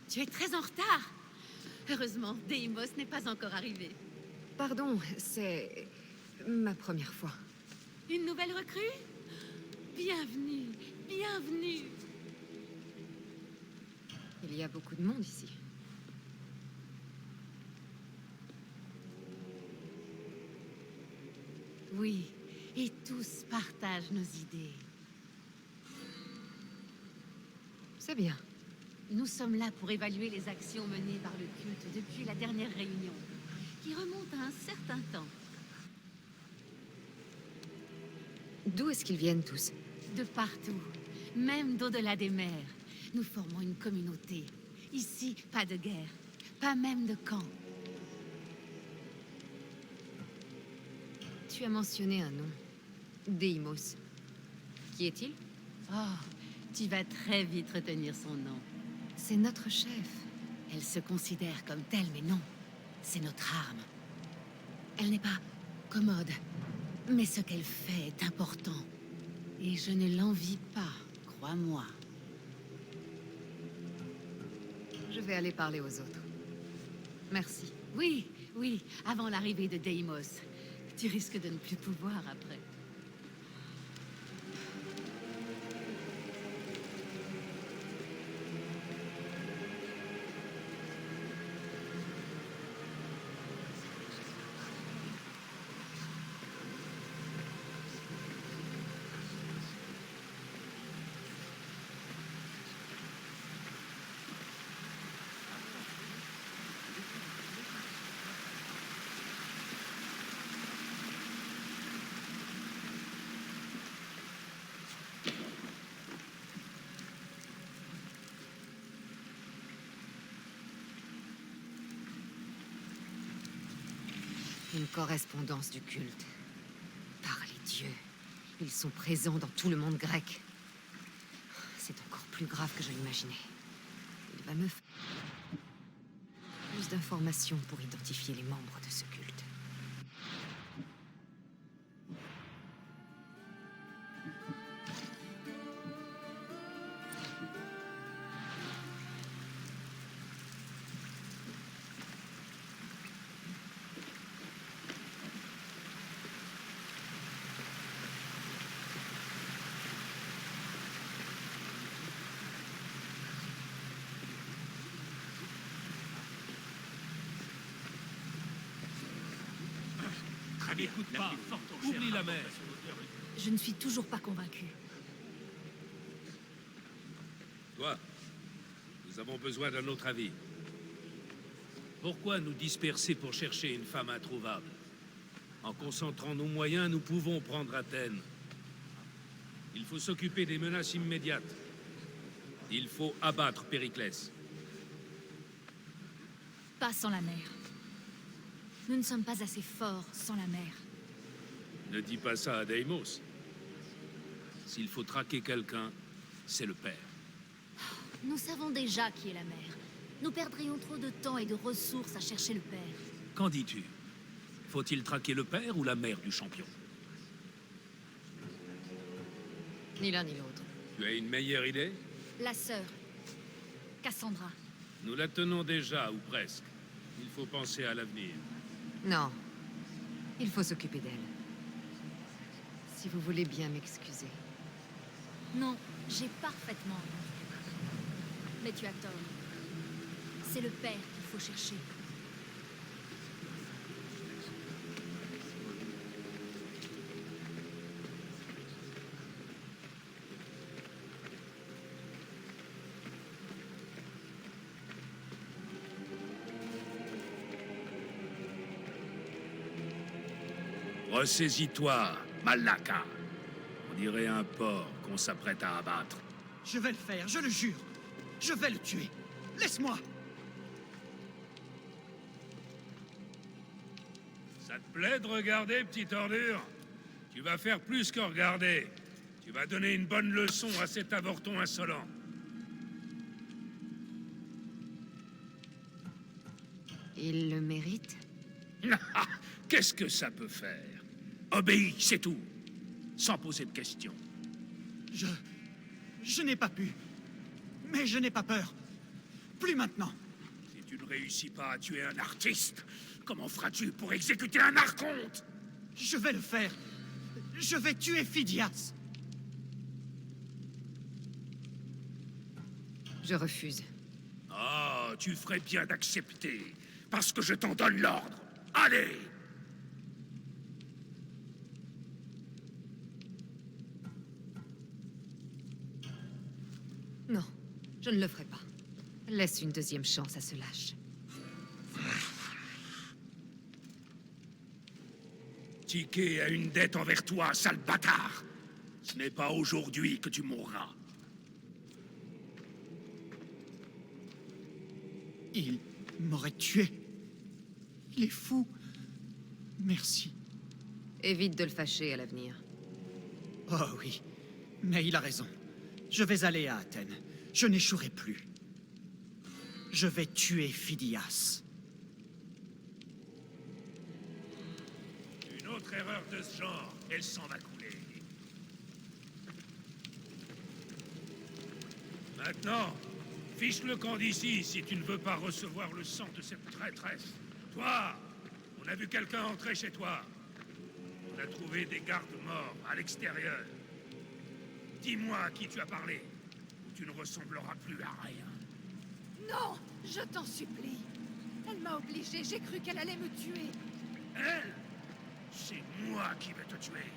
Tu es très en retard. Heureusement, Deimos n'est pas encore arrivé. Pardon, c'est ma première fois. Une nouvelle recrue? Bienvenue, bienvenue. Il y a beaucoup de monde ici. Oui, et tous partagent nos idées. C'est bien. Nous sommes là pour évaluer les actions menées par le culte depuis la dernière réunion, qui remonte à un certain temps. D'où est-ce qu'ils viennent tous? De partout, même d'au-delà des mers, nous formons une communauté. Ici, pas de guerre, pas même de camp. Tu as mentionné un nom. Deimos. Qui est-il? Oh, tu vas très vite retenir son nom. C'est notre chef. Elle se considère comme telle, mais non. C'est notre arme. Elle n'est pas commode, mais ce qu'elle fait est important. Et je ne l'envie pas, crois-moi. Je vais aller parler aux autres. Merci. Oui, oui, avant l'arrivée de Deimos. Tu risques de ne plus pouvoir après. Une correspondance du culte. Par les dieux. Ils sont présents dans tout le monde grec. C'est encore plus grave que je l'imaginais. Il va me faire plus d'informations pour identifier les membres de ce culte. N'écoute pas, oublie la mer. Je ne suis toujours pas convaincue. Toi, nous avons besoin d'un autre avis. Pourquoi nous disperser pour chercher une femme introuvable? En concentrant nos moyens, nous pouvons prendre Athènes. Il faut s'occuper des menaces immédiates. Il faut abattre Périclès. Pas sans la mer. Nous ne sommes pas assez forts sans la mer. Ne dis pas ça à Deimos. S'il faut traquer quelqu'un, c'est le père. Nous savons déjà qui est la mer. Nous perdrions trop de temps et de ressources à chercher le père. Qu'en dis-tu? Faut-il traquer le père ou la mère du champion? Ni l'un ni l'autre. Tu as une meilleure idée? La sœur. Cassandra. Nous la tenons déjà, ou presque. Il faut penser à l'avenir. Non. Il faut s'occuper d'elle. Si vous voulez bien m'excuser. Non, j'ai parfaitement raison. Mais tu as tort. C'est le père qu'il faut chercher. Ressaisis-toi, Malaka. On dirait un porc qu'on s'apprête à abattre. Je vais le faire, je le jure. Je vais le tuer. Laisse-moi. Ça te plaît de regarder, petite ordure? Tu vas faire plus que regarder. Tu vas donner une bonne leçon à cet avorton insolent. Il le mérite? Qu'est-ce que ça peut faire? Obéis, c'est tout. Sans poser de questions. Je n'ai pas pu. Mais je n'ai pas peur. Plus maintenant. Si tu ne réussis pas à tuer un artiste, comment feras-tu pour exécuter un archonte? Je vais le faire. Je vais tuer Phidias. Je refuse. Ah, tu ferais bien d'accepter, parce que je t'en donne l'ordre. Allez! Non, je ne le ferai pas. Laisse une deuxième chance à ce lâche. Tiké a une dette envers toi, sale bâtard. Ce n'est pas aujourd'hui que tu mourras. Il m'aurait tué. Il est fou. Merci. Évite de le fâcher à l'avenir. Oh oui, mais il a raison. Je vais aller à Athènes. Je n'échouerai plus. Je vais tuer Phidias. Une autre erreur de ce genre, elle s'en va couler. Maintenant, fiche le camp d'ici si tu ne veux pas recevoir le sang de cette traîtresse. Toi, on a vu quelqu'un entrer chez toi. On a trouvé des gardes morts à l'extérieur. Dis-moi à qui tu as parlé, ou tu ne ressembleras plus à rien. Non, je t'en supplie. Elle m'a obligée, j'ai cru qu'elle allait me tuer. Elle? C'est moi qui vais te tuer.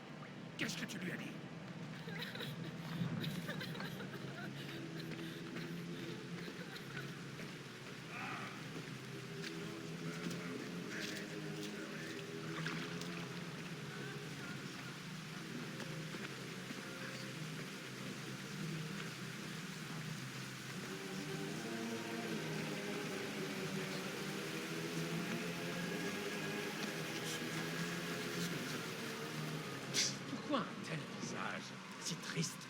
Qu'est-ce que tu lui as dit? Pourquoi un tel visage, si triste,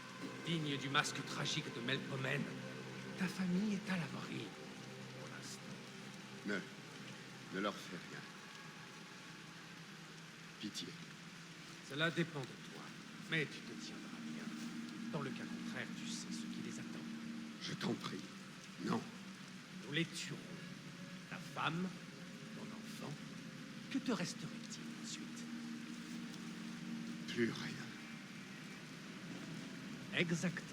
digne du masque tragique de Melpomène? Ta famille est à l'abri, pour l'instant. Ne leur fais rien. Pitié. Cela dépend de toi, mais tu te tiendras bien. Dans le cas contraire, tu sais ce qui les attend. Je t'en prie. Non. Nous les tuerons. Ta femme, ton enfant, que te resterait-il ensuite? Plus rien. Exactement.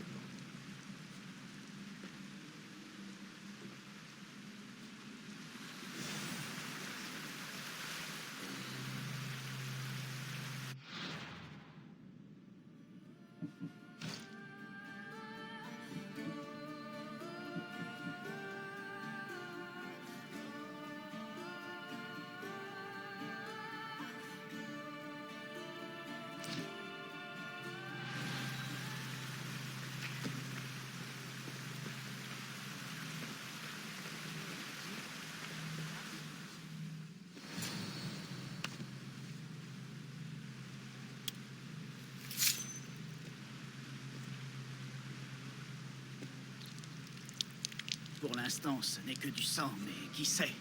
Pour l'instant, ce n'est que du sang, mais qui sait?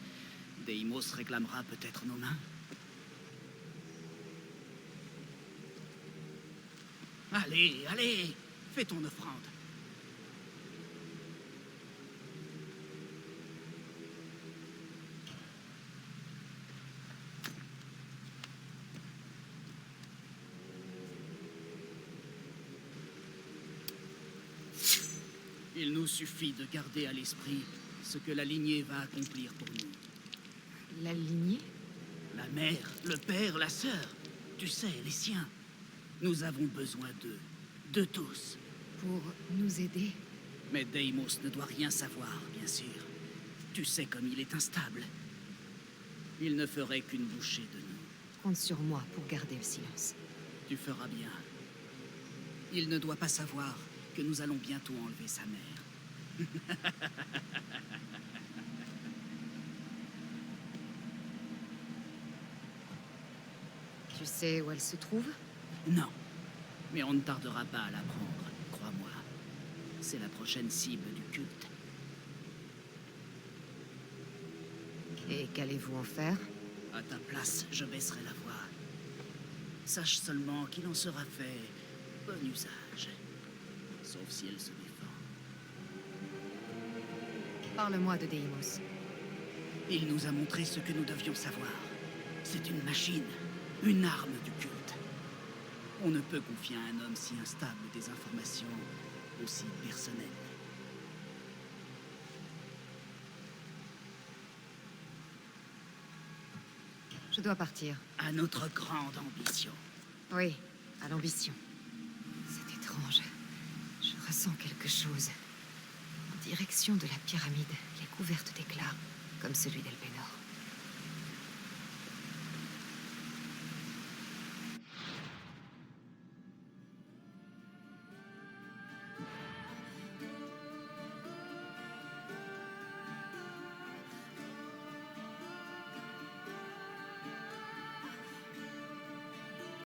Deimos réclamera peut-être nos mains. Allez, allez, fais ton offrande. Il nous suffit de garder à l'esprit ce que la lignée va accomplir pour nous. La lignée? La mère, le père, la sœur. Tu sais, les siens. Nous avons besoin d'eux. De tous. Pour nous aider? Mais Deimos ne doit rien savoir, bien sûr. Tu sais comme il est instable. Il ne ferait qu'une bouchée de nous. Compte sur moi pour garder le silence. Tu feras bien. Il ne doit pas savoir que nous allons bientôt enlever sa mère. Tu sais où elle se trouve? Non. Mais on ne tardera pas à l'apprendre, crois-moi. C'est la prochaine cible du culte. Et qu'allez-vous en faire? À ta place, je baisserai la voix. Sache seulement qu'il en sera fait bon usage. Sauf si elle se défend. Parle-moi de Deimos. Il nous a montré ce que nous devions savoir. C'est une machine, une arme du culte. On ne peut confier à un homme si instable des informations aussi personnelles. Je dois partir. À notre grande ambition. Oui, à l'ambition. C'est étrange. Je ressens quelque chose. En direction de la pyramide, qui est couverte d'éclats, comme celui d'Elpenor.